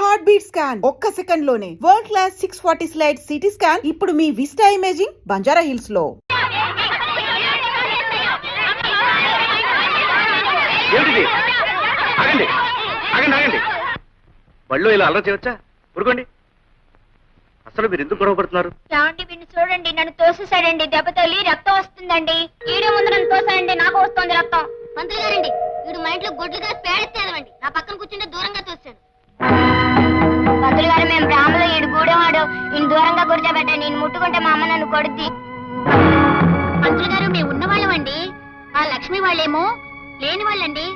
Heart beat scan ఒక్క second లోనే world class 640 slide CT scan ఇప్పుడు మీ విస్టా ఇమేజింగ్ బంజారా హిల్స్ లో. బళ్ళు ఇలా అల్లరి చేయవచ్చా? ఊరుకోండి. అసలు మీరు ఎందుకు గొడవ పడుతున్నారు? చూడండి, నన్ను తోసేసాడండి. దెబ్బ తగిలి రక్తం వస్తుందండి. ఈడే ముందు నన్ను తోసాడండి, నాకు వస్తుంది రక్తం. మంత్రి గారండి, వీడు మా ఇంట్లో గొడ్లుగా పేడెత్తేదమండి. నా పక్కన కూర్చుంటే దూరంగా తోసాడు. మంత్రులు గారు, మేము బ్రాహ్మలో ఈడు గూడెవాడు. ఈయన దూరంగా కూర్చోబెట్టండి. నేను ముట్టుకుంటే మా అమ్మ నన్ను కొడుద్ది. మంత్రులు గారు, మేము ఉన్నవాళ్ళమండి. ఆ లక్ష్మి వాళ్ళేమో లేని వాళ్ళండి.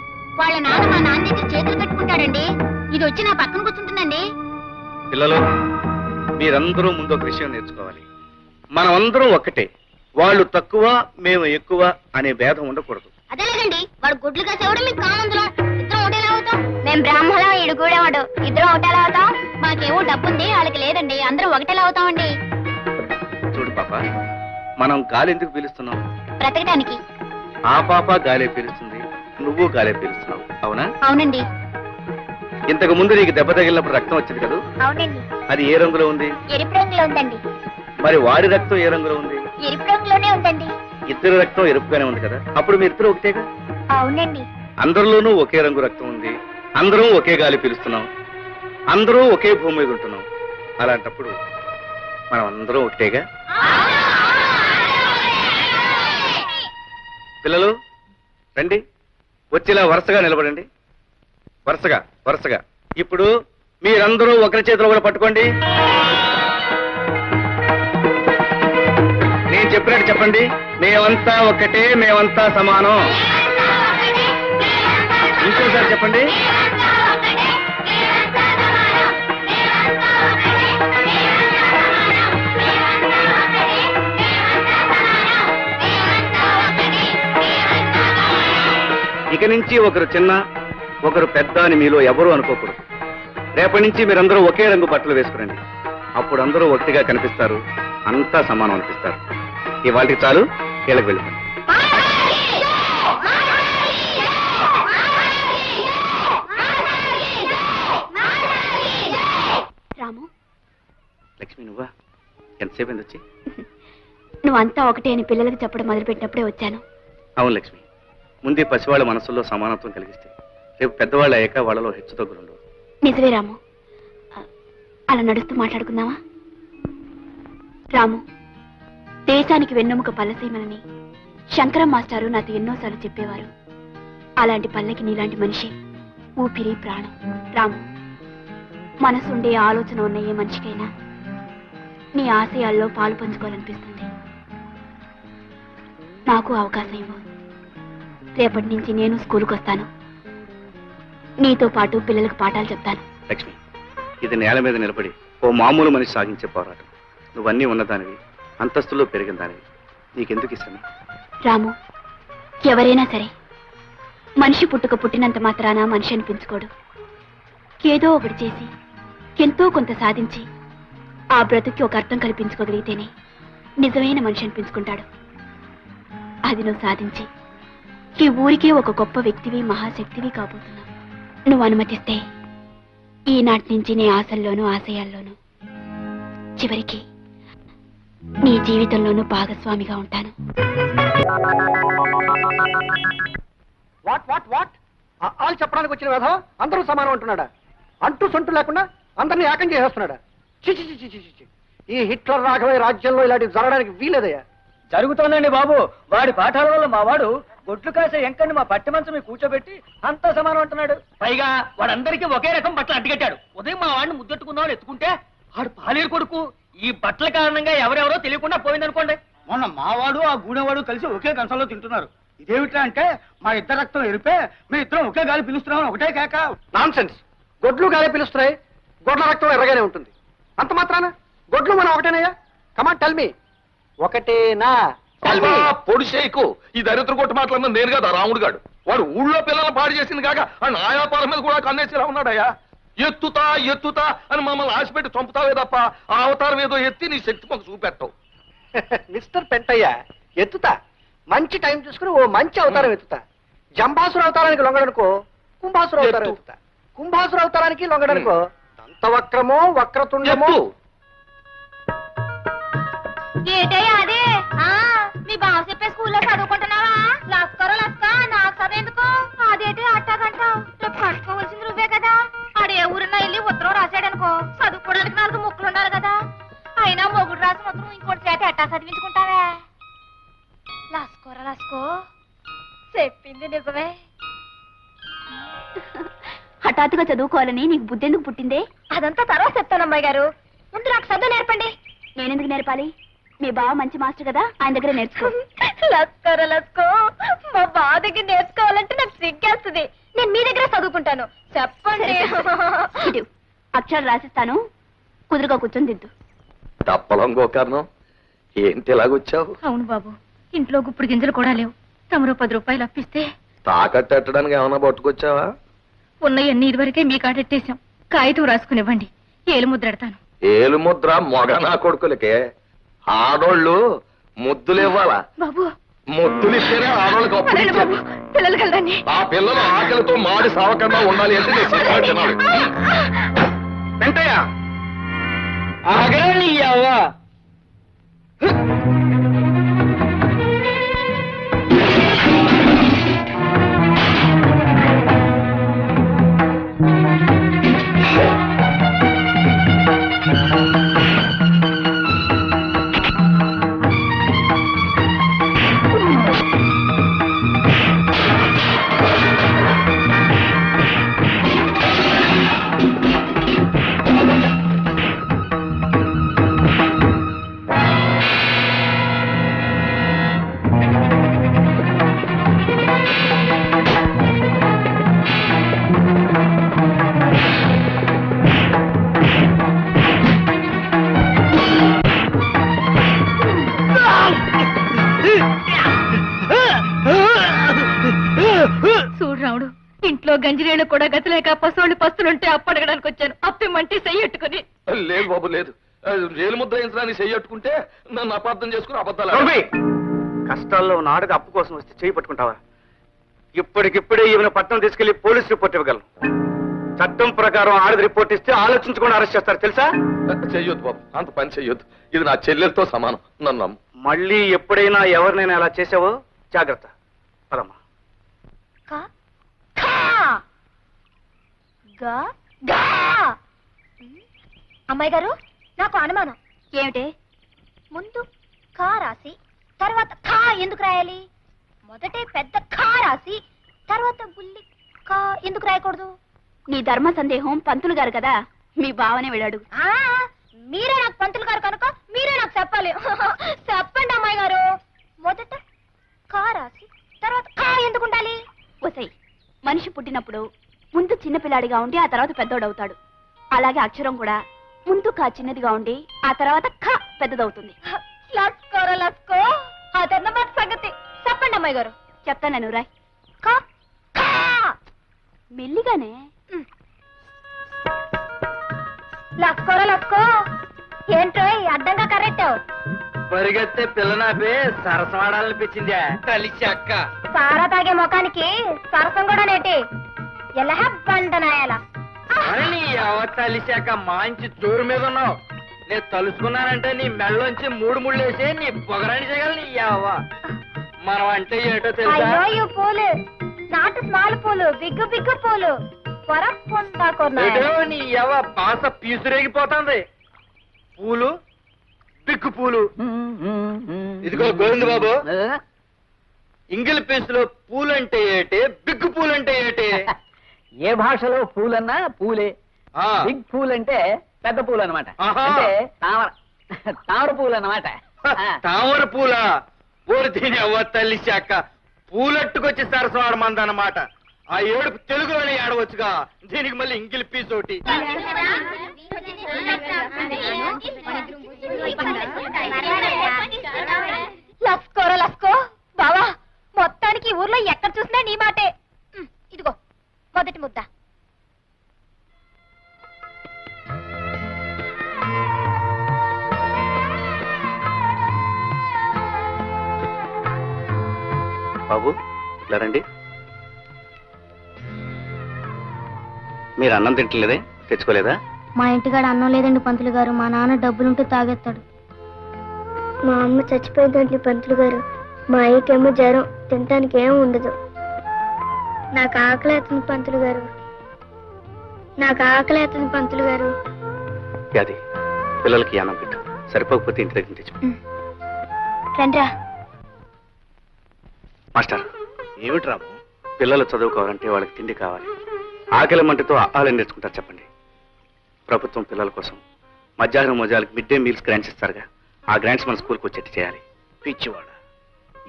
వాళ్ళ నాన్న మా నాన్న దగ్గర చేతులు కట్టుకుంటాడండి. ఇది వచ్చి నా పక్కన కూర్చుంటుందండి. పిల్లలు, మీరందరూ ముందు ఒక విషయం నేర్చుకోవాలి. మనం అందరం ఒక్కటే. వాళ్ళు తక్కువ, మేము ఎక్కువ అనే భేదం ఉండకూడదు. అదేలేదండి, వాడు గుడ్లు కాసేవాడు, మీకు కామందులం. ఇద్దరం ఒకటేలా అవుతాం. మేము బ్రాహ్మణం, ఈడు గూడేవాడు. ఇద్దరం ఒకటేలా అవుతాం. మాకేమో డబ్బుంది, వాళ్ళకి లేదండి. అందరం ఒకటేలా అవుతామండి. చూడు పాప, మనం గాలి ఎందుకు పీలుస్తున్నాం? బ్రతకడానికి. ఆ పాప గాలే పీలుస్తుంది, నువ్వు గాలే పీలుస్తున్నావు. అవునా? అవునండి. ఇంతకు ముందు నీకు దెబ్బ తగిలినప్పుడు రక్తం వచ్చింది కదా? అవునండి. అది ఏ రంగులో ఉంది? ఎరుపు రంగులో ఉందండి. మరి వాడి రక్తం ఏ రంగులో ఉంది? ఎరుపు రంగులోనే ఉందండి. ఇద్దరు రక్తం ఎరుపుగానే ఉంది కదా? అప్పుడు మీ ఇద్దరు ఒకటేగా? అవునండి. అందరిలోనూ ఒకే రంగు రక్తం ఉంది. అందరం ఒకే గాలి పీలుస్తున్నాం. అందరూ ఒకే భూమి మీద ఉంటున్నాం. అలాంటప్పుడు మనం అందరం ఒకటేగా? పిల్లలు రండి, వచ్చేలా వరుసగా నిలబడండి. వరుసగా వరుసగా. ఇప్పుడు మీరందరూ ఒకరి చేతిలో కూడా పట్టుకోండి. నేను చెప్పినట్టు చెప్పండి. మేమంతా ఒక్కటే, మేమంతా సమానం. ఇంకోసారి చెప్పండి. ఇక నుంచి ఒకరు చిన్న, ఒకరు పెద్ద అని మీలో ఎవరూ అనుకోకూడదు. రేపటి నుంచి మీరందరూ ఒకే రంగు బట్టలు వేసుకురండి. అప్పుడు అందరూ ఒకటిగా కనిపిస్తారు, అంతా సమానం అనిపిస్తారు. ఇవాళకి చాలు, వీళ్ళకి వెళ్తాం. రాము, లక్ష్మి నువ్వా? ఎంతసేపు అయింది వచ్చి? నువ్వంతా ఒకటే అని పిల్లలకు చెప్పడం మొదలుపెట్టినప్పుడే వచ్చాను. అవును లక్ష్మి, ముందే పసివాళ్ళ మనసుల్లో సమానత్వం కలిగిస్తే రేపు పెద్దవాళ్ళు అయ్యాక వాళ్ళలో హెచ్చుతగ్గులుండవు. నిజమే రాము. అలా నడుస్తూ మాట్లాడుకుందామా? రాము, దేశానికి వెన్నెముక పల్లసీమలని శంకరం మాస్టారు నాతో ఎన్నోసార్లు చెప్పేవారు. అలాంటి పల్లెకి నీలాంటి మనిషి ఊపిరి ప్రాణం. రాము, మనసుండే ఆలోచన ఉన్న ఏ మనిషికైనా నీ ఆశయాల్లో పాలు పంచుకోవాలనిపిస్తుంది. నాకు అవకాశం ఇవ్వు. రేపటి నుంచి నేను స్కూల్కి వస్తాను. నీతో పాటు పిల్లలకు పాఠాలు చెప్తాను. లక్ష్మి, ఇది నేల మీద నిలబడి ఓ మామూలు మనిషి సాగించే పోరాటం. నువ్వన్నీ ఉన్నదానివి, అంతస్తులో పెరిగిన దానివి. నీకెందుకు ఇష్టం? రాము, ఎవరైనా సరే మనిషి పుట్టినంత మాత్రాన మనిషి అనిపించుకోడు. ఏదో ఒకటి చేసి ఎంతో కొంత సాధించి ఆ బ్రతుకి ఒక అర్థం కల్పించుకోగలిగితేనే నిజమైన మనిషి అనిపించుకుంటాడు. అది నువ్వు సాధించి ఈ ఊరికే ఒక గొప్ప వ్యక్తివి, మహాశక్తివి కాబోతున్నావు. నువ్వు అనుమతిస్తే ఈనాటి నుంచి నీ ఆశల్లోనూ ఆశయాల్లోనూ చివరికి నీ జీవితంలోనూ భాగస్వామిగా ఉంటాను. వాట్ వాట్ వాట్ ఆలు చెప్పడానికి వచ్చిన విధం అందరూ సమానం అంటున్నాడా? అంటూ సొంటు లేకుండా అందరినీ ఏకం చేసేస్తున్నాడా? చిచి చిచి చిచి. ఈ హిట్లర్ రాఘవయ్య రాజ్యంలో ఇలాంటివి జరగడానికి వీలేదయ్యా. జరుగుతోందండి బాబు. వాడి పాఠాల వల్ల మా వాడు గొడ్లు కాసే ఎంకని మా పట్టి మంచం మీద కూర్చోబెట్టి అంతా సమానం అంటున్నాడు. పైగా వాడందరికీ ఒకే రకం బట్టలు అడ్డుకట్టాడు. ఉదయం మా వాడిని ముద్దెట్టుకుందామని ఎత్తుకుంటే వాడు పాలేరు కొడుకు. ఈ బట్టల కారణంగా ఎవరెవరో తెలియకుండా పోయిందనుకోండి. మొన్న మావాడు ఆ గూడెవాడు కలిసి ఒకే కంచంలో తింటున్నారు. ఇదేమిటా అంటే మా ఇద్దరు రక్తం ఎరిపే, మీ ఇద్దరం ఒకే గాలి పిలుస్తున్నామని ఒకటే కేక. Nonsense. గొడ్లు గాలి పిలుస్తున్నాయి, గొడ్ల రక్తం ఎర్రగానే ఉంటుంది. అంత మాత్రాన గొడ్లు మనం ఒకటేనయ్యా? కమాన్ టెల్ మీ, ఒకటేనా? పొడి చేయకు. ఈ దరిద్ర కొట్టు మాటలన్నా నేను కదా రాముడు గాడు. వాడు ఊళ్ళో పిల్లలు పాడు చేసింది కాక ఆ నాయాపాల మీద కూడా కన్నేసిలా ఉన్నాడయ్యా. ఎత్తుతా ఎత్తుతా అని మమ్మల్ని ఆశపెట్టి చంపుతావే తప్ప ఆ అవతారం ఏదో ఎత్తి నీ శక్తి మాకు చూపెట్టవు. మిస్టర్ పెంటయ్య, ఎత్తుతా. మంచి టైం చూసుకుని ఓ మంచి అవతారం ఎత్తుతా. జంబాసుర అవతారానికి లొంగడనుకో కుంభాసుర అవతారం ఎత్తుతా. కుంభాసుర అవతారానికి లొంగడనుకో అష్టవక్రమో వక్రతుండమో చెప్పు. ఏటయ్యా అదే మీ బావ చెప్పే స్కూల్లో చదువుకుంటున్నావా? లస్కరో లస్క నాకు చదువుఎందుకు? అదేంటి అట్టాగంట రేపు కట్టుకోవాల్సింది నువ్వే కదా. ఆడే ఊరన్నా వెళ్ళి ఉత్తరం రాశాడనుకో చదువుకోవడానికి 4 ముక్కలు ఉండాలి కదా. అయినా మొగుడు రాసిన ఉత్తరం ఇంకోటి చేత ఎట్టా చదివించుకుంటావే? లస్కోరా లస్కో చెప్పింది నిజమే. హఠాత్తుగా చదువుకోవాలని నీకు బుద్ధి ఎందుకు పుట్టిందే? అదంతా తర్వాత చెప్తాను అమ్మాయి గారు. ముందు నాకు చదువు నేర్పండి. నేనెందుకు నేర్పాలి? మీ బావ మంచి మాస్టర్ కదా, ఆయన దగ్గర నేర్చుకో. లస్కరో లస్కో మా బావ దగ్గర నేర్చుకోవాలంటే నాకు సిగ్గేస్తుంది. నేను మీ దగ్గర చదువుకుంటాను. చెప్పండి. ఇటు, అక్షరాలు రాసిస్తాను, కుదురుగా కూర్చొని దిద్దు. తప్పలం గోకర్ణం ఏంటి ఇలాగొచ్చావు? అవును బాబు, ఇంట్లో గుప్పుడు గింజలు కూడా లేవు. తమరు 10 రూపాయలు అప్పిస్తే తాకట్టడానికి ఏమైనా పట్టుకొచ్చావా? ఉన్నయన్నీ ఇదివరకే మీ కాడెట్టేశాం. కాగితం రాసుకునివ్వండి, ఏలు ముద్రెడతాను. ఏలు ముద్ర మొగ నా కొడుకులకే. ఆడోళ్ళు ముద్దులు ఇవ్వాలా? బాబు ముద్దులు ఇస్తేనే ఆడోళ్ళకి అప్పుడు పదండి బాబు, ఇచ్చేది. పిల్లలు కలదండి. ఆ పిల్లలు ఆకలితో మాడి సావకుండా ఉండాలి అంటే నేను సినిమా తినాలి. వెంటయ్య ఆగని అవ్వ. చూడు రాముడు, ఇంట్లో గంజిరేళ్ళు కూడా గతిలేక పసోళ్ళు పస్తులుంటే అప్పడగడానికి వచ్చాను. అప్పిమంటే చెయ్యట్టుకుని. లేదు బాబు లేదు. ఏలు ముద్ర యంత్రాన్ని చెయ్యట్టుకుంటే నన్ను అపార్థం చేసుకుని అబద్ధాలు నోర్మి! కష్టాల్లో ఉన్న ఆడది అప్పు కోసం వస్తే చేయి పట్టుకుంటావా? ఇప్పటికిప్పుడే ఈమెను పట్టణం తీసుకెళ్లి పోలీస్ రిపోర్ట్ ఇవ్వగలను. చట్టం ప్రకారం ఆడది రిపోర్ట్ ఇస్తే ఆలోచించకుండా అరెస్ట్ చేస్తారు తెలుసా? చెయ్యొద్దు బాబు, అంత పని చెయ్యొద్దు. ఇది నా చెల్లెలతో సమానం, నన్ను నమ్ము. మళ్ళీ ఎప్పుడైనా ఎవరినైనా అలా చేసావో జాగ్రత్త. పదమ్మా. అమ్మాయి గారు, నాకు అనుమానం. ఏమిటే? ముందు కా రాసి తర్వాత ఖా ఎందుకు రాయాలి? మొదటే పెద్ద ఖా రాసి తర్వాత బుల్లి కా ఎందుకు రాయకూడదు? నీ ధర్మ సందేహం పంతులు గారు కదా, మీ బావనే వెళ్ళాడు. మీరే నాకు పంతులు గారు కనుక మీరే నాకు చెప్పాలి. చెప్పండి అమ్మాయి గారు. మొదట కా రాసి తర్వాత ఖా ఎందుకు ఉండాలి? ఒసై, మనిషి పుట్టినప్పుడు ముందు చిన్నపిల్లాడిగా ఉండి ఆ తర్వాత పెద్దోడవుతాడు. అలాగే అక్షరం కూడా ముందు కా చిన్నదిగా ఉండి ఆ తర్వాత ఖ పెద్దదవుతుంది. లస్కోరా లస్కో, అదన్నమాట సంగతి. చెప్పండి అమ్మాయి గారు. చెప్తాను నేను, రాయ్. ఖా ఖా మెల్లిగానే. లస్కోరా లస్కో, ఏంటో అడ్డంగా కరెక్టావు. పరిగెత్తే పిల్లనాపే సరసమాడాలనిపించిందా కలిసి అక్క? సారా తాగే ముఖానికి సరసం కూడా నేటి. ఎలా బండనాయాల అని నీ అవతలిశాక మంచి జోరు మీద ఉన్నావు. నేను తలుసుకున్నానంటే నీ మెళ్ళలోంచి 3 ముళ్ళేసి నీ పొగరాని చేయగల నీ అవ్వ. మనం అంటే ఏటో తెలుసా? అయ్యో ఈ పూలు నాటు స్మాల్ పూలు, బిగ్గు బిగ్గు పూలు ఏటో నీ అవ్వ బాస పీసురేగిపోతుంది. పూలు బిగ్గు పూలు. ఇదిగో గోవింద బాబు, ఇంగిల్ పీసులో పూలంటే ఏటి, బిగ్గు పూలంటే ఏటి? ఏ భాషలో పూలన్నా పూలే. ఆ, బిగ్ పూల్ అంటే పెద్ద పూలు అనమాట. ఆహా. అంటే తామర పూలు అన్నమాట. తామర పూల పూలు తిని అవ్వ తల్లి శాఖ పూలట్టుకొచ్చి సరసవాడమందన్నమాట. ఆ ఏడుపు తెలుగులోనే ఏడవచ్చుగా, దీనికి మళ్ళీ ఇంగిల్ పీస్ ఒకటి. లస్కోరా లస్కో బావా, మొత్తానికి ఊర్లో ఎక్కడ చూసినా నీ మాటే. ఇదిగో మొదటి ముద్ద. బాబు ఇట్లా రండి. మీరు అన్నం తింటలేదే, తెచ్చుకోలేదా? మా ఇంటికాడ అన్నం లేదండి పంతులు గారు. మా నాన్న డబ్బులుంటే తాగేస్తాడు. మా అమ్మ చచ్చిపోయిందండి పంతులు గారు. మా అయ్యకేమో జ్వరం, తినటానికి ఏం ఉండదు. నాకు ఆకలి అవుతుంది పంతులు గారు. నాకు ఆకలి అవుతుంది పంతులు గారు. అది పిల్లలకి అన్నం పెట్టు, సరిపోకపోతే ఇంటి దగ్గర తెచ్చు. రండ్రా. మాస్టర్, ఏమిటి రాము? పిల్లలు చదువుకోవాలంటే వాళ్ళకి తిండి కావాలి. ఆకలి మంటతో ఆహారం నేర్చుకుంటారు చెప్పండి. ప్రభుత్వం పిల్లల కోసం మధ్యాహ్నం మోజాలకు మిడ్ డే మీల్స్ గ్రాంట్స్ ఇస్తారుగా, ఆ గ్రాంట్స్ మన స్కూల్కి వచ్చేట్టు చేయాలి. పిచ్చివాడ,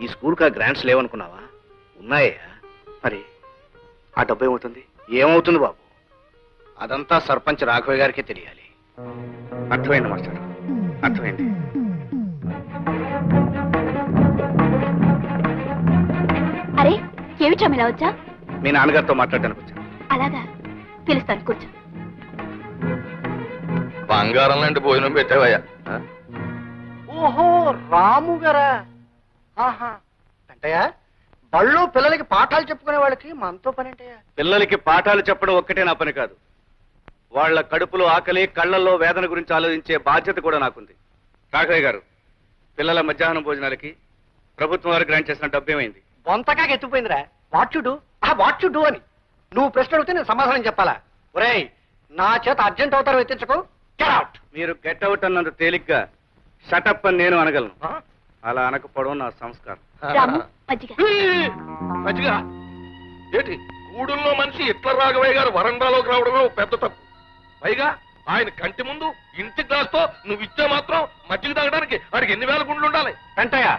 ఈ స్కూల్కి ఆ గ్రాంట్స్ లేవనుకున్నావా? ఉన్నాయా? మరి ఆ డబ్బు ఏమవుతుంది? ఏమవుతుంది బాబు, అదంతా సర్పంచ్ రాఘవయ్య గారికే తెలియాలి. అర్థమైంది మాస్టర్, అర్థమైంది. అరే ఏమిటా ఇలా వచ్చా? మీ నాన్నగారితో మాట్లాడడానికి వచ్చాను. అలాగా, పిలుస్తాను, కూర్చో. బంగారం లాంటి భోజనం పెట్టావయ్యా. ఓహో, రాము గారా? ఆహా, అంటయ్యా బళ్ళు పిల్లలకి పాఠాలు చెప్పుకునే వాళ్ళకి మనతో పని అంటయ్యా. పిల్లలకి పాఠాలు చెప్పడం ఒక్కటే నా పని కాదు, వాళ్ళ కడుపులో ఆకలి, కళ్ళల్లో వేదన గురించి ఆలోచించే బాధ్యత కూడా నాకుంది. రాఘవయ్య గారు, పిల్లల మధ్యాహ్నం భోజనాలకి ప్రభుత్వం వారు గ్రాంట్ చేసిన డబ్బు ఏమైంది? బొంతగా ఎత్తుపోయిందిరా. వాట్ యు డూ అని నువ్వు ప్రశ్న అడిగితే నేను సమాధానం చెప్పాలా? ఒరేయ్, నా చేత అర్జెంట్ అవుతారు ఎత్తించకు. Get out. మీరు గెట్ అవుట్ అన్నంత తేలిగ్గా షటప్ అని నేను అనగలను. అలా అనకపోవడం నా సంస్కారం. రాము, మజ్జిగ. మంచిగా ఏంటి గూడుల్లో మనిషి ఇట్ల రాఘవయ్య గారు వరండాలోకి రావడమే ఓ పెద్ద తప్పు. పైగా ఆయన కంటి ముందు ఇంటి గ్లాస్తో నువ్వు ఇచ్చే మాత్రం మజ్జిగ తాగడానికి వాడికి ఎన్ని వేల గుండ్లు ఉండాలి? వెంటయ్య,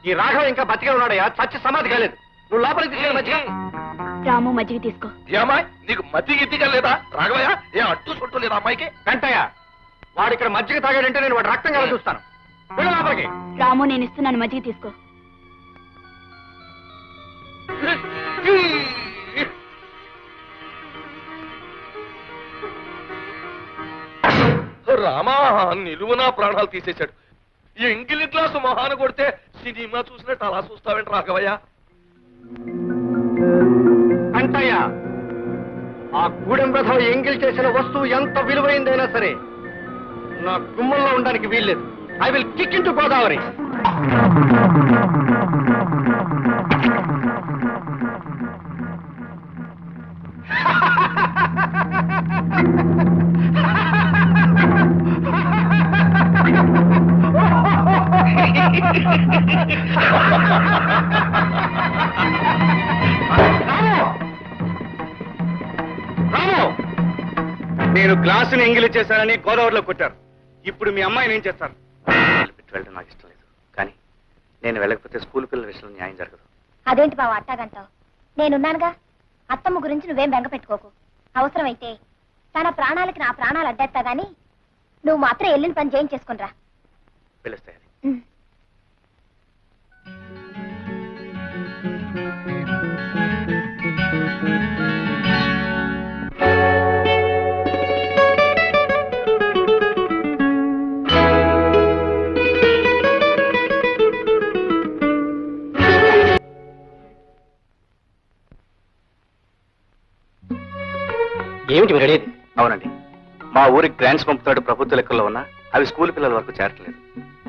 ఈ రాఘవ ఇంకా బతికే ఉన్నాడయ్యా, చచ్చి సమాధి కాలేదు. నువ్వు లోపలికి తీసుకెళ్ళి మధ్య. రాము, మజ్జిగ తీసుకో. ఏమాయ్, నీకు మజ్జిగ ఇద్దిగా లేదా రాఘవయ్య? ఏ అడ్డు చుట్టూ లేదా అమ్మాయికి? వెంటయ్య, వాడు ఇక్కడ మజ్జిగ తాగాడంటే నేను వాడు రక్తం కల చూస్తాను. వెళ్ళు లోపలికి. రాము, నేను ఇస్తున్నాను, మజ్జిగ తీసుకో. రామా, నిలువునా ప్రాణాలు తీసేశాడు. ఈ ఎంగిలి గ్లాసు మొహాన కొడితే సినిమా చూసినట్టు అలా చూస్తావేంటి రాఘవయ్య? వెంటయ్య, ఆ గూడెం రథం ఎంగిల్ చేసిన వస్తువు ఎంత విలువైందైనా సరే నా గుమ్మంలో ఉండడానికి వీల్లేదు. I will kick in to Godavari. నేను గ్లాసుని ఎంగిలి చేశానని గోదావరిలో కొట్టారు. ఇప్పుడు మీ అమ్మాయిని ఏం చేస్తారు? పెట్టి వెళ్ళడం నాకు ఇష్టం లేదు, కానీ నేను వెళ్ళకపోతే స్కూల్ పిల్లల విషయంలో న్యాయం జరగదు. అదేంటి బావ అట్టాగంటావు? నేనున్నానుగా. అత్తమ్మ గురించి నువ్వేం బెంగ పెట్టుకోకు. అవసరమైతే తన ప్రాణాలకి నా ప్రాణాలు అడ్డేస్తా గాని నువ్వు మాత్రం వెళ్ళిన పని చేయించేసుకునిరా. పిలుస్తాయని. ఏమిటి మీరు అడిగేది? అవునండి, మా ఊరికి గ్రాంట్స్ పంపుతాడు ప్రభుత్వ లెక్కల్లో ఉన్నా అవి స్కూల్ పిల్లల వరకు చేరట్లేదు.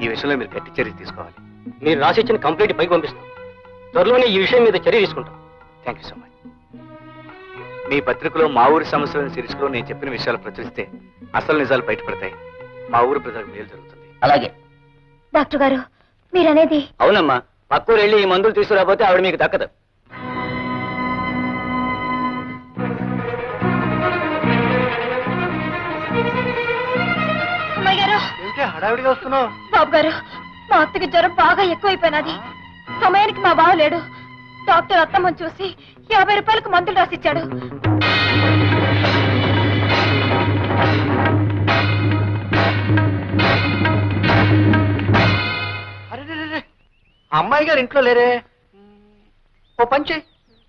ఈ విషయంలో మీరు గట్టి చర్య తీసుకోవాలి. మీరు రాసిచ్చిన కంప్లైంట్ పైకి పంపిస్తాం. త్వరలోనే ఈ విషయం మీద చర్య తీసుకుంటాం. Thank you so much. మీ పత్రికలో మా ఊరి సమస్యలను సిరీస్లో నేను చెప్పిన విషయాలు ప్రచురిస్తే అసలు నిజాలు బయటపడతాయి. మా ఊరు ప్రజలకు మేలు జరుగుతుంది. అలాగే. డాక్టర్ గారు, మీరనేది? అవునమ్మా, పక్కూరు వెళ్ళి ఈ మందులు తీసుకురాకపోతే ఆవిడ మీకు దక్కదు. ఏంటి హడావిడిగా వస్తున్నావు? బాబు గారు, మా అత్తకి జ్వరం బాగా ఎక్కువైపోయినది. సమయానికి మా బావ లేడు. డాక్టర్ అత్తమ్మని చూసి 50 రూపాయలకు మందులు రాసిచ్చాడు. అరే, అమ్మాయి గారు ఇంట్లో లేరే. ఓ పంచి,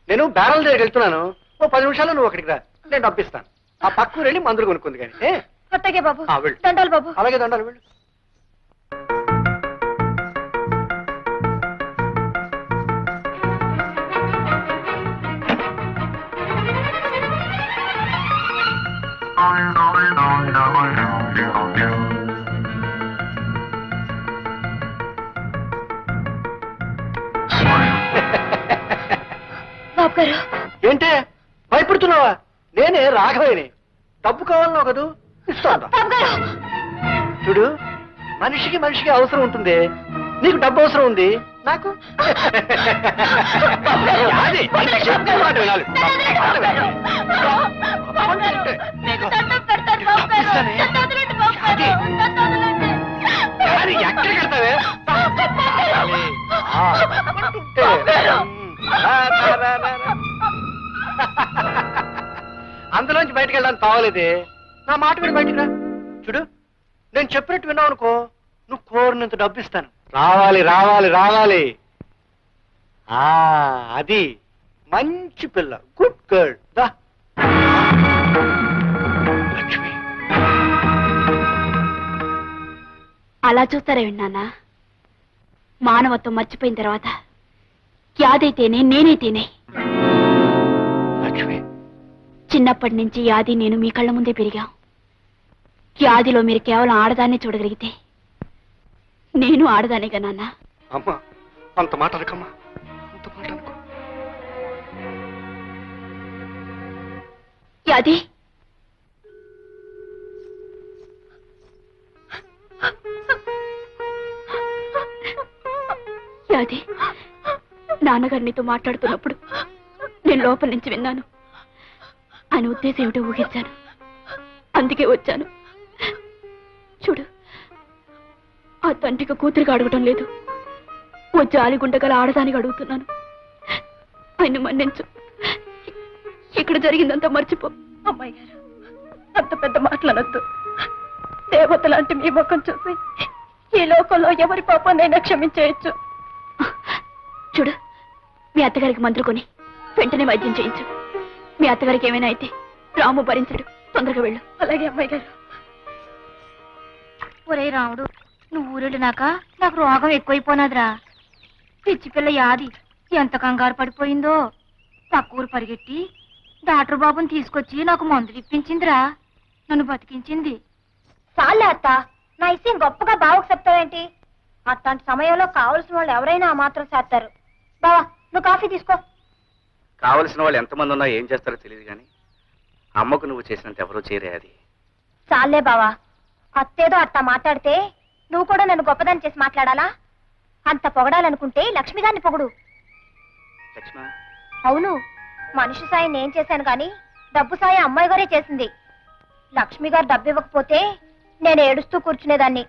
నేను బ్యారల్ దగ్గరికి వెళ్తున్నాను. ఓ 10 నిమిషాల్లో నువ్వు అక్కడికి రా, నేను పంపిస్తాను. ఆ పక్కూరు వెళ్ళి మందులు కొనుక్కుంది కానీ. అత్తగే బాబు. వెళ్ళు. దండాలు బాబు. అలాగే దండాలు, వెళ్ళు. బాబు గారు ఏంటే భయపడుతున్నావా? నేనే రాఘవేని. డబ్బు కావాలన్నావు కదూ, ఇస్తాను. బాబు గారు చూడు, మనిషికి అవసరం ఉంటుంది. నీకు డబ్బు అవసరం ఉంది, నాకు అది, మాట వినాలి. మీకు దండం పెడతాను బాబు గారు. ఇస్తానే. నన్ను వదలండి బాబు గారు. నన్ను వదలండి. అది ఎక్కడికి వెళ్తావే? అందులోంచి బయటకు వెళ్ళడానికి తావలేదే. నా మాట విని బయటికి రా. చూడు, నేను చెప్పినట్టు విన్నావు అనుకో, నువ్వు కోరినంత డబ్బు ఇస్తాను. రావాలి రావాలి రావాలి. అది మంచి పిల్ల, గుడ్ గర్ల్. దా లక్ష్మి. అలా చూస్తారే విన్నానా? మానవత్వం మర్చిపోయిన తర్వాత యాదైతేనే నేనైతేనే. లక్ష్మి, చిన్నప్పటి నుంచి యాది నేను మీ కళ్ళ ముందే పెరిగాం. యాదిలో మీరు కేవలం ఆడదాన్నే చూడగలిగితే నేను ఆడదానేగా నాన్న. అమ్మా, అంత మాట అనకమ్మా, అంత మాట అనుకో. యాది యాది, నాన్నగారు నీతో మాట్లాడుతున్నప్పుడు నేను లోపల నుంచి విన్నాను. ఆయన ఉద్దేశం ఏమిటో ఊహించాను, అందుకే వచ్చాను. చూడు, ఆ తండ్రికి కూతురికి అడగటం లేదు, ఓ జాలిగుండగల ఆడదానికి అడుగుతున్నాను. ఆయన మన్నించు, ఇక్కడ జరిగిందంతా మర్చిపో. అమ్మాయి గారు, అంత పెద్ద మాటలనొద్దు. దేవత లాంటి మీ ముఖం చూసి ఈ లోకంలో ఎవరి పాపాన్నైనా క్షమించేయచ్చు. చూడు, మీ అత్తగారికి మందులు కొని వెంటనే వైద్యం చేయించు. మీ అత్తగారికి ఏమైనా అయితే రాము భరించడు. తొందరగా వెళ్ళు. అలాగే అమ్మాయి గారు. ఒరే రాముడు, నువ్వు ఊరెళ్ళినాక నాకు రోగం ఎక్కువైపోయినదిరా. పిచ్చి పిల్ల యాది ఎంత కంగారు పడిపోయిందో. పక్క ఊరు పరిగెట్టి డాక్టర్ బాబుని తీసుకొచ్చి నాకు మందులు ఇప్పించిందిరా. నన్ను బతికించింది. చాలే అత్త, నా ఇష్టం గొప్పగా బావకు చెప్తావేంటి? అట్లాంటి సమయంలో కావలసిన వాళ్ళు ఎవరైనా ఆ మాత్రం చేస్తారు. బావా, నువ్వు కాఫీ తీసుకో. కావలసిన వాళ్ళు ఎంతమంది ఉన్నా ఏం చేస్తారో తెలియదు కానీ అమ్మకు నువ్వు చేసినంత ఎవరూ చేయరే. అది చాలే బావా, అత్తేదో అట్టా మాట్లాడితే నువ్వు కూడా నన్ను గొప్పదాన్ని చేసి మాట్లాడాలా? అంత పొగడాలనుకుంటే లక్ష్మి గారిని పొగుడు. లక్ష్మ, అవును, మనిషి సాయం నేను చేశాను కానీ డబ్బు సాయం అమ్మాయి గారే చేసింది. లక్ష్మి గారు డబ్బు ఇవ్వకపోతే నేను ఏడుస్తూ కూర్చునేదాన్ని.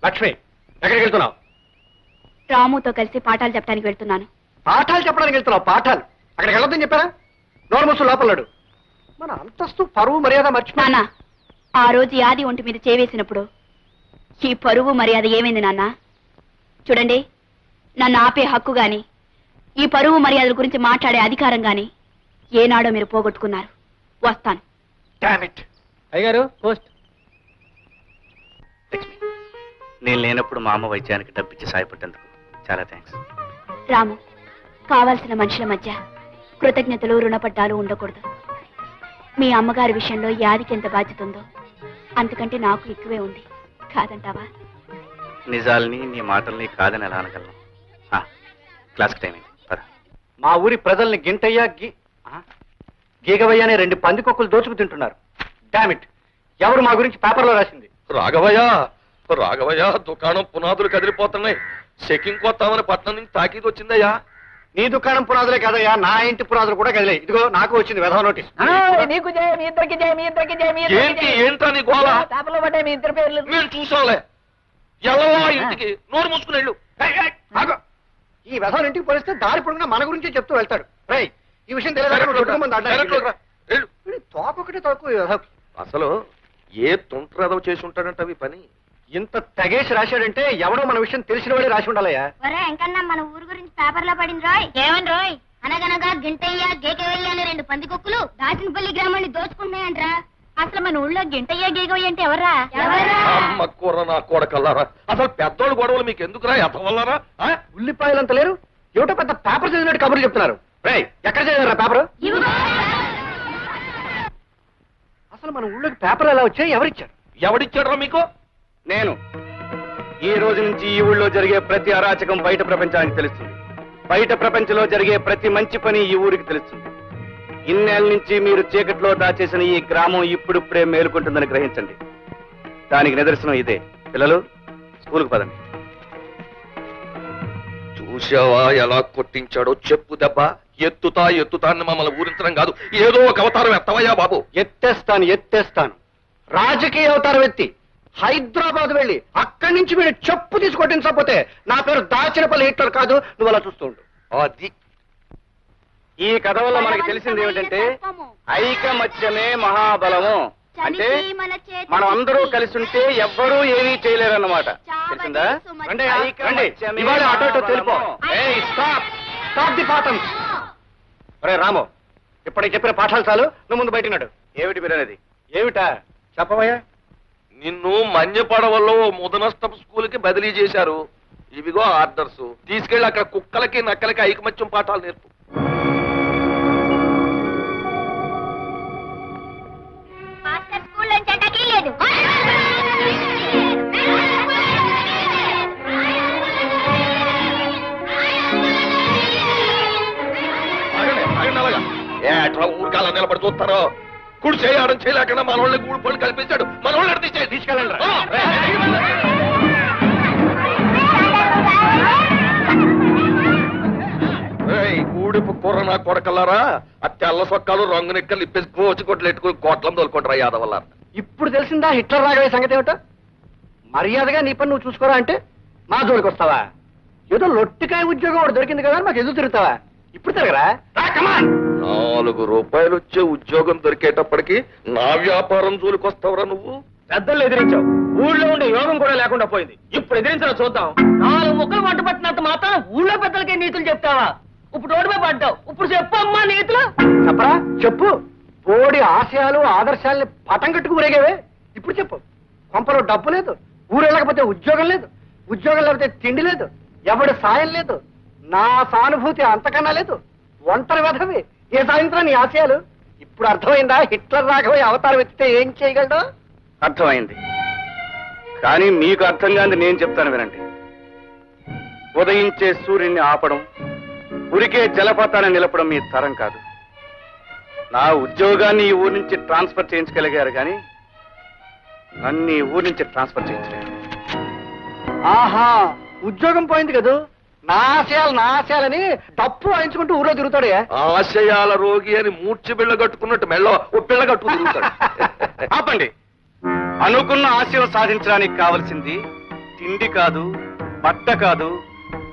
లక్ష్మి, ఎక్కడికి వెళ్తున్నావు? రాముతో కలిసి పాఠాలు చెప్పడానికి వెళ్తున్నాను. పాఠాలు చెప్పడానికి వెళ్తున్నావు? పాఠాలు అక్కడికి వెళ్ళొద్దని చెప్పారా? నోరు మూసు లోపలడు. మన అంతస్తు పరువు మర్యాద మర్చిపో. నాన్న, ఆ రోజు యాది ఒంటి మీద చేవేసినప్పుడు ఈ పరువు మర్యాద ఏమైంది నాన్న? చూడండి, నన్ను ఆపే హక్కు గాని ఈ పరువు మర్యాదల గురించి మాట్లాడే అధికారం గాని ఏనాడో మీరు పోగొట్టుకున్నారు. వస్తాను. Damn it. అయ్యగారు పోస్ట్. లక్ష్మి, నేను లేనప్పుడు మా అమ్మ వైద్యానికి డబ్బిచ్చి సాయపడ్డందుకు చాలా థ్యాంక్స్. రాము, కావాల్సిన మనుషుల మధ్య కృతజ్ఞతలు రుణపడ్డాలు ఉండకూడదు. మీ అమ్మగారి విషయంలో యాదికి ఎంత బాధ్యత ఉందో అంతకంటే నాకు ఎక్కువే ఉంది. కాదంటావా? నిజాల్ని నీ మాటల్ని కాదని ఎలా అనగలను? క్లాస్కి టైం అయింది, పద. మా ఊరి ప్రజల్ని గింటయ్యా గీగవయ్య అనే 2 పందికొక్కులు దోచుకు తింటున్నారు. Damn it. ఎవరు మా గురించి పేపర్లో రాసింది? రాఘవయ్య, దుకాణం పునాదులు కదిలిపోతున్నాయి. చెకింగ్ కొత్తామని పట్నం నుంచి తాకీదు వచ్చిందయ్యా. నీ దుకాణం పునాదులే కదయ్యా, నా ఇంటి పునాదులు కూడా కదిలే. ఇదిగో నాకు వచ్చింది వెధవ నోటీస్. నీకు జయ, మీ ఇద్దరికి జయ, మీ ఇద్దరికి జయ, మీ ఇద్దరికి జయ. ఏంటా నీ గోళ? పేపర్లో పడ్డాయి మీ ఇద్దరు పేర్లు. నేను చూసాంలే. ఎల్లవా ఇంటికి, నోరు మూసుకుని వెళ్ళు. ఆగు. ఈ వెధవ ఇంటికి పోలిస్తే దారి పొడుగునా మన గురించే చెప్తూ వెళ్తాడు. రేయ్, ఈ విషయం తోకొకటి తోకు. అసలు ఏ తుంట్రదవ చేసి ఉంటాడంట అవి పని. ఇంత తెగేసి రాశాడంటే ఎవడో మన విషయం తెలిసిన వాడే రాసి ఉండాలయ్యా. ఒరే ఎంకన్నా, మన ఊరు గురించి పేపర్లో పడింది రోయ్. ఏమని రోయ్? అనగనగా గింటయ్య గేకవయ్య అనే 2 పందికొక్కులు దాచినపల్లి గ్రామాన్ని దోచుకుంటున్నాయంట్రా. అసలు మన ఊళ్ళో గింటయ్య గేకవయ్య అంటే ఎవర్రా? అమ్మ కూర నా కొడకల్లారా. అసలు పెద్దోళ్ళు గొడవలు మీకు ఎందుకురా? ఎత్తవల్లారా? ఉల్లిపాయలంత లేరు, ఏమిటో పెద్ద పేపర్ చదివినట్టు కబుర్లు చెప్తున్నారు. రేయ్, ఎక్కడ చదివారా పేపర్? అసలు మన ఊళ్ళోకి పేపర్ ఎలా వచ్చాయి? ఎవరిచ్చారు? ఎవడిచ్చాడ్రా మీకు? నేను ఈ రోజు నుంచి ఈ ఊళ్ళో జరిగే ప్రతి అరాచకం బయట ప్రపంచానికి తెలుస్తుంది. బయట ప్రపంచంలో జరిగే ప్రతి మంచి పని ఈ ఊరికి తెలుస్తుంది. ఇన్నేళ్ళ నుంచి మీరు చీకట్లో దాచేసిన ఈ గ్రామం ఇప్పుడిప్పుడే మేలుకుంటుందని గ్రహించండి. దానికి నిదర్శనం ఇదే. పిల్లలు, స్కూల్కి పదండి. చూసావా ఎలా కొట్టించాడో? చెప్పు దెబ్బ. ఎత్తుతా అని మమ్మల్ని ఊరించడం కాదు, ఏదో ఒక అవతారం ఎత్తవయ్యా బాబు. ఎత్తేస్తాను. రాజకీయ అవతారం ఎత్తి హైదరాబాద్ వెళ్ళి అక్కడి నుంచి మీరు చెప్పు తీసుకొట్టించకపోతే నా పేరు దాచినపల్లి హిట్లర్ కాదు. నువ్వు అలా చూస్తుండు. అది ఈ కథ వల్ల మనకి తెలిసింది ఏమిటంటే ఐకమత్యమే మహాబలము. అంటే మనం అందరూ కలిసి ఉంటే ఎవ్వరూ ఏమీ చేయలేరన్నమాట. తెలిసిందా? ఇవాళ అటో ఇటో తెలిపో. స్టాప్ ది పాఠం. ఒరే రాము, ఇప్పటికి చెప్పిన పాఠాలు చాలు. నువ్వు ముందు బయటన్నాడు. ఏమిటి మీరనేది? ఏమిటా చెప్పవయ్యా? నిన్ను మన్యపడవల్లో ముదనష్టపు స్కూల్ కి బదిలీ చేశారు. ఇవిగో ఆర్డర్స్. తీసుకెళ్లి అక్కడ కుక్కలకి నక్కలకి ఐకమత్యం పాఠాలు నేర్పు. మాస్టర్ స్కూల్ నుంచి అటకీ లేదు. ఆగండి అలాగా. ఏట్రా ఊరికాల నిలబడి చూస్తారో? కుడి చేయడం చేయలేకుండా మన వాళ్ళని గూడు పళ్ళు కల్పించాడు. మన వాళ్ళని తీసుకెళ్ళండి. గూడిపు కూర నా కొడకల్లారా, ఆ తెల్ల సొక్కాలు రంగు నిక్కలు ఇప్పేసి కోచి కొట్లు ఎట్టుకుని కోట్లం తోలుకుంటారా యాదవల్లారా. ఇప్పుడు తెలిసిందా హిట్లర్ రాగడే సంగతి ఏమిటో? మర్యాదగా నీ పని నువ్వు చూసుకోరా అంటే మా జోలికి వస్తావా? ఏదో లొట్టికాయ ఉద్యోగం ఒకటి దొరికింది కదా మాకు ఎదురు తిరుగుతావా? ఇప్పుడు తిరగరా? 4 రూపాయలు వచ్చే ఉద్యోగం దొరికేటప్పటికి నా వ్యాపారం జోలికొస్తావురా నువ్వు? పెద్దలు ఎదిరించావు, ఊళ్ళో ఉండే యోగం కూడా లేకుండా పోయింది. ఇప్పుడు ఎదిరించడం చూద్దాం. 4 ముక్కలు వంట పట్టినంత మాత్రం ఊళ్ళో పెద్దలకే నీతులు చెప్తావా? ఇప్పుడు రోడ్డుపై పడ్డావు, ఇప్పుడు చెప్పు అమ్మా నీతులు. చెప్పరా? చెప్పు. పోడి ఆశయాలు ఆదర్శాలని పటం కట్టుకు ఊరేగేవే. ఇప్పుడు చెప్పు. కొంపలో డబ్బు లేదు, ఊరు వెళ్ళకపోతే ఉద్యోగం లేదు, ఉద్యోగం లేకపోతే తిండి లేదు, ఎవడి సాయం లేదు, నా సానుభూతి అంతకన్నా లేదు, ఒంటరి వెధవి. ఏ సాయంత్రం నీ ఆశయాలు? ఇప్పుడు అర్థమైందా హిట్లర్ రాఘవయ్య అవతారం ఎత్తితే ఏం చేయగలడు? అర్థమైంది. కానీ మీకు అర్థం కాని నేను చెప్తాను వినండి. ఉదయించే సూర్యుడిని ఆపడం, ఉరికే జలపాతాన్ని నిలపడం మీ తరం కాదు. నా ఉద్యోగాన్ని ఈ ఊరి నుంచి ట్రాన్స్ఫర్ చేయించగలిగారు కానీ నన్ను ఈ ఊరి నుంచి ట్రాన్స్ఫర్ చేయించలేరు. ఆహా, ఉద్యోగం పోయింది కదూ. నా ఆశయాలని డప్పు వాయించుకుంటూ ఊరో తిరుగుతాడే. ఆశయాల రోగి అని మూర్చి బిళ్ళ కట్టుకున్నట్టు మెళ్ళ ఓ పిల్ల కట్టుకు తిరుగుతాడు. ఆపండి. అనుకున్న ఆశయం సాధించడానికి కావలసింది తిండి కాదు, బట్ట కాదు,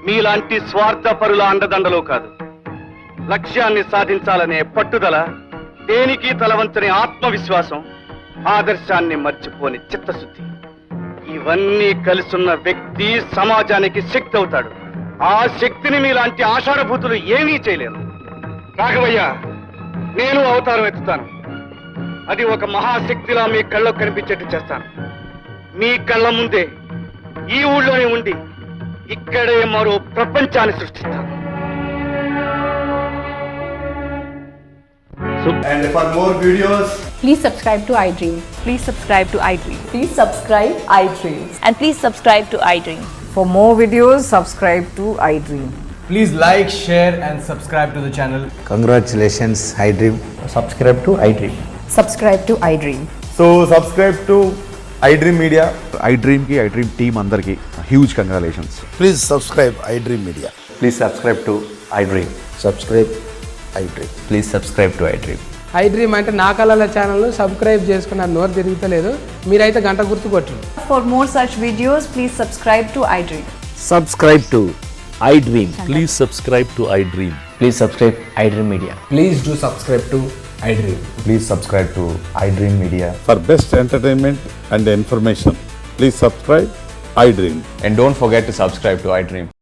మీలాంటి స్వార్థపరుల అండదండలు కాదు. లక్ష్యాన్ని సాధించాలనే పట్టుదల, దేనికి తలవంచని ఆత్మవిశ్వాసం, ఆదర్శాన్ని మర్చిపోని చిత్తశుద్ధి, ఇవన్నీ కలిసున్న వ్యక్తి సమాజానికి శక్తి అవుతాడు. ఆ శక్తిని మీలాంటి ఆషాఢభూతులు ఏమీ చేయలేరు. రాఘవయ్య, నేను అవతారం ఎత్తుతాను. అది ఒక మహాశక్తిలా మీ కళ్ళకు కనిపించేట్టు చేస్తాను. మీ కళ్ళ ముందే ఈ ఊళ్ళోనే ఉండి ఇక్కడే మరో ప్రపంచాన్ని సృష్టిస్తాను. And for more videos, Please subscribe to iDream. Please subscribe to iDream. Please subscribe iDream. And please subscribe to iDream. For more videos, subscribe to iDream. please like, share and subscribe to the channel. Congratulations, iDream. Subscribe to iDream. Subscribe to iDream. So subscribe to iDream Media. iDream ki iDream team andarki huge congratulations. Please subscribe iDream Media. Please subscribe to iDream. Subscribe iDream. Please subscribe to iDream. iDream అంటే నా కళల channel subscribe చేసుకున్న నోరు తిరుగుతలేదు. మీరైతే గంట గుర్తు కొట్టండి. For more such videos, please subscribe to iDream. Subscribe to iDream. Please subscribe to iDream. Please subscribe iDream Media. Please do subscribe to iDream. Please subscribe to iDream Media. For best entertainment and information, please subscribe iDream. And don't forget to subscribe to iDream.